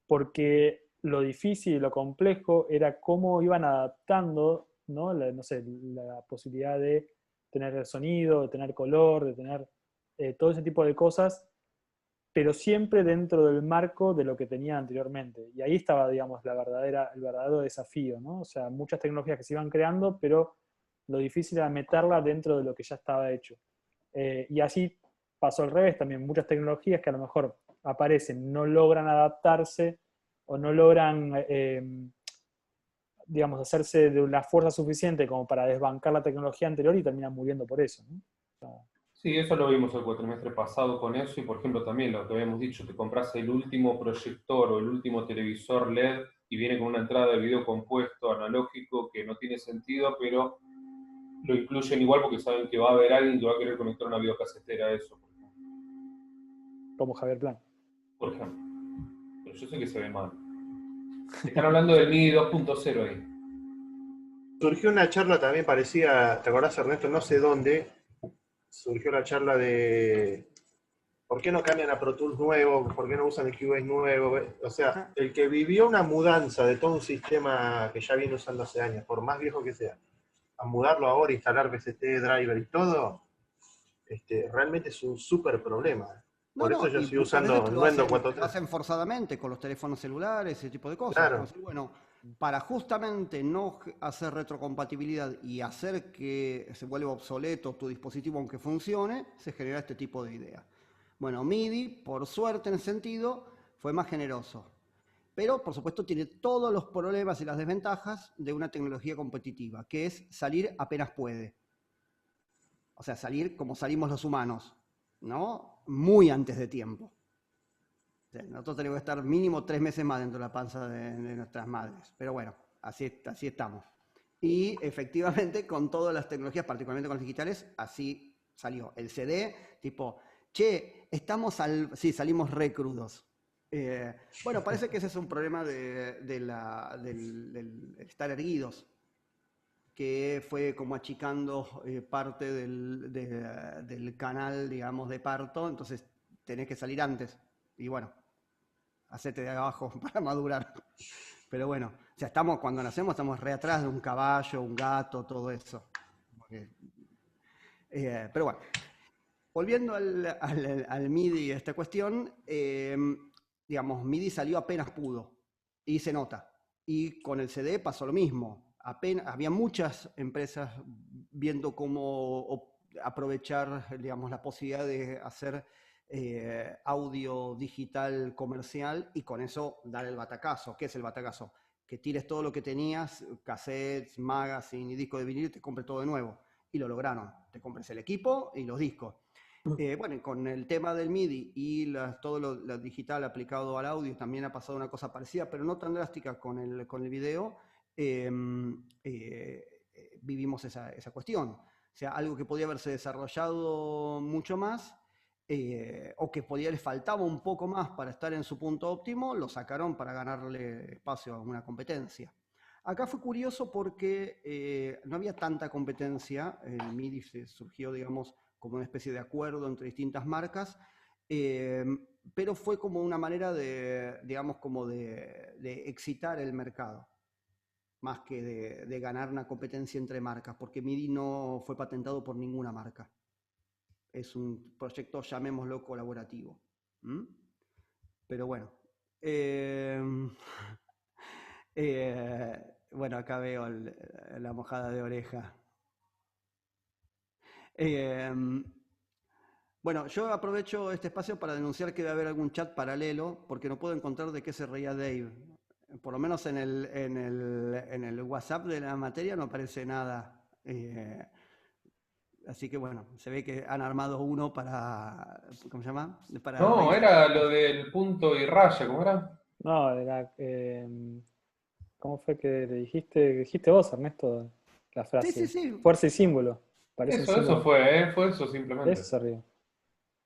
porque lo difícil y lo complejo era cómo iban adaptando, ¿no? No sé, la posibilidad de tener el sonido, de tener color, de tener todo ese tipo de cosas, pero siempre dentro del marco de lo que tenía anteriormente. Y ahí estaba, digamos, el verdadero desafío, ¿no? O sea, muchas tecnologías que se iban creando, pero lo difícil era meterla dentro de lo que ya estaba hecho. Y así pasó al revés también. Muchas tecnologías que a lo mejor aparecen, no logran adaptarse o no logran, digamos, hacerse de la fuerza suficiente como para desbancar la tecnología anterior y terminan muriendo por eso, ¿no? O sea, Sí, eso lo vimos el cuatrimestre pasado con eso y, por ejemplo, también lo que habíamos dicho, te compras el último proyector o el último televisor LED y viene con una entrada de video compuesto analógico que no tiene sentido, pero lo incluyen igual porque saben que va a haber alguien que va a querer conectar una videocasetera a eso, como Javier Plan. por ejemplo. Pero yo sé que se ve mal. Están hablando del MIDI 2.0 ahí. Surgió una charla también parecida, ¿te acordás, Ernesto? No sé dónde. Surgió la charla de ¿por qué no cambian a Pro Tools nuevo? ¿Por qué no usan el Cubase nuevo? O sea, el que vivió una mudanza de todo un sistema que ya viene usando hace años, por más viejo que sea, a mudarlo ahora, instalar VST, driver y todo, realmente es un súper problema. Por eso yo Y sigo muchas usando veces Nuendo lo 4.3. hacen forzadamente con los teléfonos celulares, ese tipo de cosas. Claro. Como decir, bueno, para justamente no hacer retrocompatibilidad y hacer que se vuelva obsoleto tu dispositivo aunque funcione, se genera este tipo de idea. Bueno, MIDI, por suerte en ese sentido, fue más generoso. Pero, por supuesto, tiene todos los problemas y las desventajas de una tecnología competitiva, que es salir apenas puede. O sea, salir como salimos los humanos, ¿no? Muy antes de tiempo. Nosotros tenemos que estar mínimo 3 meses más dentro de la panza de nuestras madres. Pero bueno, así estamos. Y efectivamente, con todas las tecnologías, particularmente con las digitales, así salió. El CD, tipo, che, sí, salimos re crudos. Bueno, parece que ese es un problema del estar erguidos, que fue como achicando parte del canal, digamos, de parto, entonces tenés que salir antes. Y bueno, hacete de abajo para madurar. Pero bueno, o sea, cuando nacemos estamos re atrás de un caballo, un gato, todo eso. Pero bueno, volviendo al MIDI y a esta cuestión, digamos, MIDI salió apenas pudo y se nota. Y con el CD pasó lo mismo. Había muchas empresas viendo cómo aprovechar, digamos, la posibilidad de hacer audio digital comercial y con eso dar el batacazo. ¿Qué es el batacazo? Que tires todo lo que tenías, cassettes, magazine y disco de vinilo y te compres todo de nuevo. Y lo lograron. Te compres el equipo y los discos. Bueno, con el tema del MIDI y todo lo digital aplicado al audio también ha pasado una cosa parecida, pero no tan drástica con el video. Vivimos esa cuestión. O sea, algo que podía haberse desarrollado mucho más o que les faltaba un poco más para estar en su punto óptimo, lo sacaron para ganarle espacio a una competencia. Acá fue curioso porque no había tanta competencia. El MIDI surgió, digamos, como una especie de acuerdo entre distintas marcas, pero fue como una manera digamos, como de excitar el mercado, más que de ganar una competencia entre marcas, porque MIDI no fue patentado por ninguna marca. Es un proyecto, llamémoslo, colaborativo. Pero bueno. Bueno, acá veo la mojada de oreja. Bueno, yo aprovecho este espacio para denunciar que debe haber algún chat paralelo, porque no puedo encontrar de qué se reía Dave. Por lo menos en el WhatsApp de la materia no aparece nada. Así que bueno, se ve que han armado uno para, ¿cómo se llama? Para No, era lo del punto y raya, ¿cómo era? No, ¿cómo fue que le dijiste vos, Ernesto, la frase? Sí, sí, sí. Fuerza y símbolo. Parece Eso, un símbolo. fue eso simplemente. Eso se ríe.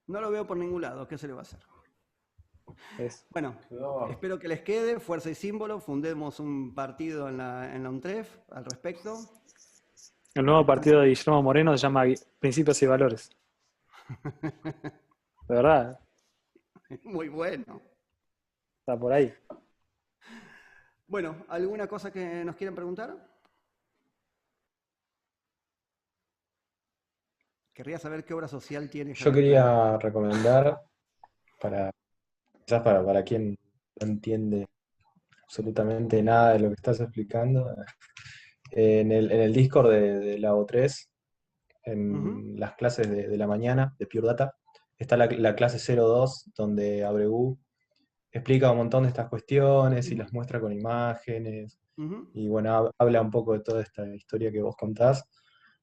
No lo veo por ningún lado, ¿qué se le va a hacer? Bueno, espero que les quede fuerza y símbolo. Fundemos un partido en la UNTREF al respecto. El nuevo partido de Guillermo Moreno se llama Principios y Valores. De verdad. Muy bueno. Está por ahí. Bueno, ¿alguna cosa que nos quieran preguntar? Querría saber qué obra social tiene. Yo quería recomendar, quizás para quien no entiende absolutamente nada de lo que estás explicando, en el Discord de la O3, en las clases de la mañana de Pure Data, está la clase 02, donde Abregu explica un montón de estas cuestiones y las muestra con imágenes. Y bueno, habla un poco de toda esta historia que vos contás.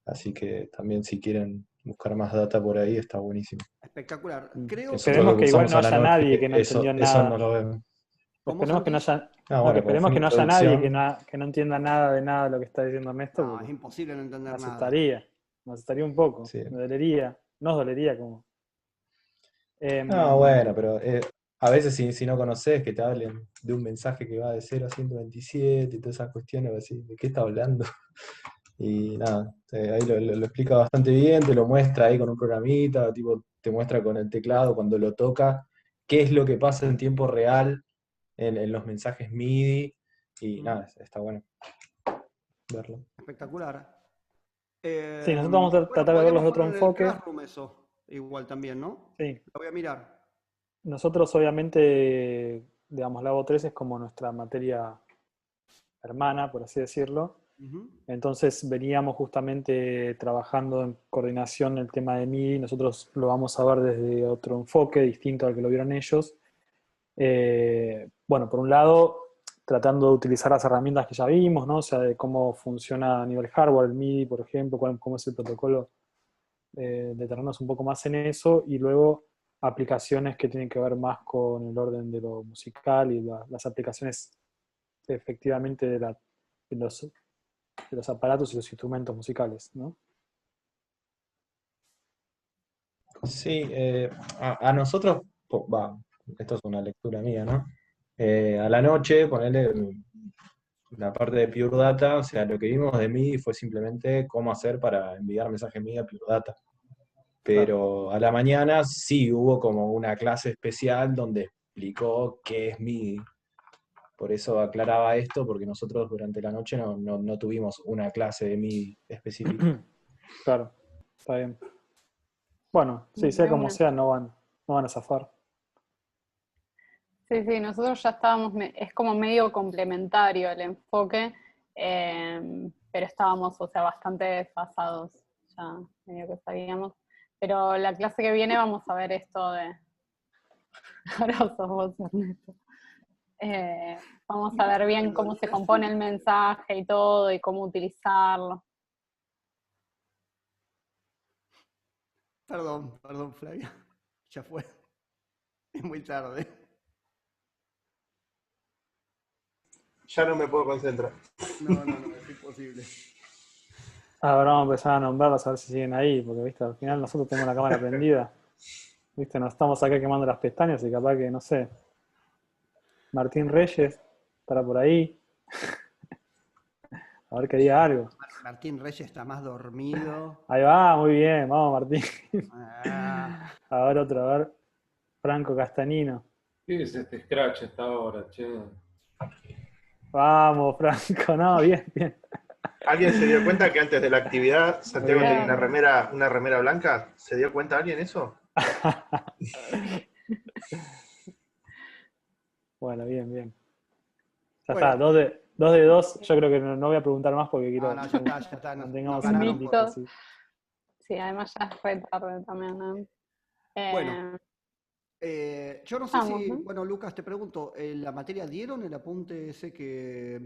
Así que también si quieren buscar más data por ahí, está buenísimo. Espectacular. Esperemos que igual no haya nadie que no entendió nada. Eso no lo vemos. Esperemos que no haya, esperemos que no haya nadie que no entienda nada de nada de lo que está diciendo Ernesto. No, es imposible no entender nada. Me asustaría un poco. Sí. Me dolería. Nos dolería como. No, bueno, pero a veces si no conoces, que te hablen de un mensaje que va de 0 a 127 y todas esas cuestiones, así, ¿de qué está hablando? Y nada, ahí lo explica bastante bien, te lo muestra ahí con un programita, tipo, te muestra con el teclado cuando lo toca, qué es lo que pasa en tiempo real en los mensajes MIDI, y nada, está bueno verlo. Espectacular. Sí, nosotros vamos a tratar de verlos de otro enfoque. Eso, igual también, ¿no? Sí. Lo voy a mirar. Nosotros obviamente, digamos, Labo 3 es como nuestra materia hermana, por así decirlo. Entonces veníamos justamente trabajando en coordinación el tema de MIDI. Nosotros lo vamos a ver desde otro enfoque, distinto al que lo vieron ellos. Bueno, por un lado, tratando de utilizar las herramientas que ya vimos, ¿no? O sea, de cómo funciona a nivel hardware el MIDI, por ejemplo, cómo es el protocolo, detenernos un poco más en eso, y luego aplicaciones que tienen que ver más con el orden de lo musical y las aplicaciones efectivamente de los aparatos y los instrumentos musicales, ¿no? Sí, a nosotros, esto es una lectura mía, ¿no? A la noche, ponerle la parte de Pure Data, o sea, lo que vimos de MIDI fue simplemente cómo hacer para enviar mensajes MIDI a Pure Data. Pero a la mañana sí hubo como una clase especial donde explicó qué es MIDI. Por eso aclaraba esto, porque nosotros durante la noche no tuvimos una clase de MIDI específica. Claro, está bien. Bueno, sí, sea como sea, no van a zafar. Sí, nosotros ya estábamos, es como medio complementario el enfoque, pero estábamos, o sea, bastante desfasados, ya medio que sabíamos. Pero la clase que viene vamos a ver esto de... Ahora sos vos, Ernesto. Vamos a ver bien cómo se compone el mensaje y todo, y cómo utilizarlo. Perdón, Flavia. Ya fue. Es muy tarde. Ya no me puedo concentrar. No, es imposible. Ahora vamos a empezar a nombrarlos a ver si siguen ahí, porque viste, al final nosotros tenemos la cámara prendida. Viste, nos estamos acá quemando las pestañas y capaz que, no sé, Martín Reyes estará por ahí. A ver que diga algo. Martín Reyes está más dormido. Ahí va, muy bien, vamos Martín. A ver otro, a ver. Franco Castanino. ¿Qué es este scratch hasta ahora, che? Vamos, Franco, no, bien. ¿Alguien se dio cuenta que antes de la actividad Santiago tenía una remera blanca? ¿Se dio cuenta alguien eso? Bueno, bien. Ya está, 2 de 2. Yo creo que no voy a preguntar más porque quiero ya está. mantengamos un minutito. Sí, además ya es re tarde también, ¿no? Bueno, yo no sé Vamos, si, ¿no? bueno, Lucas, te pregunto, ¿en la materia dieron el apunte ese que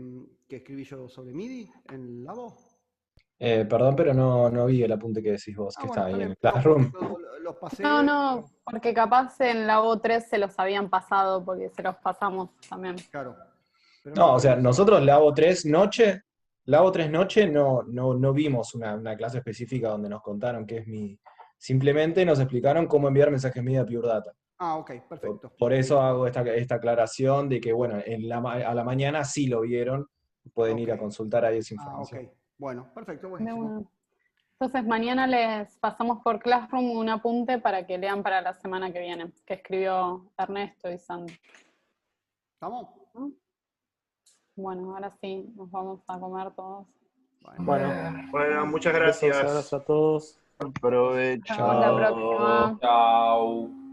escribí yo sobre MIDI en Labo? Perdón, pero no vi el apunte que decís vos, Ah, que bueno, está está ahí en bien. el No, porque Classroom. yo los pasé. No, porque capaz en la O3 se los habían pasado, porque se los pasamos también. Claro. Pero No, o bueno, sea, sí. nosotros Labo 3 noche no vimos una clase específica donde nos contaron qué es MIDI. Simplemente nos explicaron cómo enviar mensajes MIDI a Pure Data. Ah, ok, perfecto. Por eso hago esta aclaración de que, bueno, a la mañana sí lo vieron, pueden ir a Ok. consultar ahí esa Ah, ok. información. Bueno, perfecto, De buenísimo. una. Entonces mañana les pasamos por Classroom un apunte para que lean para la semana que viene, que escribió Ernesto y Sandy. ¿Estamos? ¿No? Bueno, ahora sí, nos vamos a comer todos. Bueno, muchas Besos, gracias. abrazos a todos. Aprovecho. Nos vemos la próxima. Chao.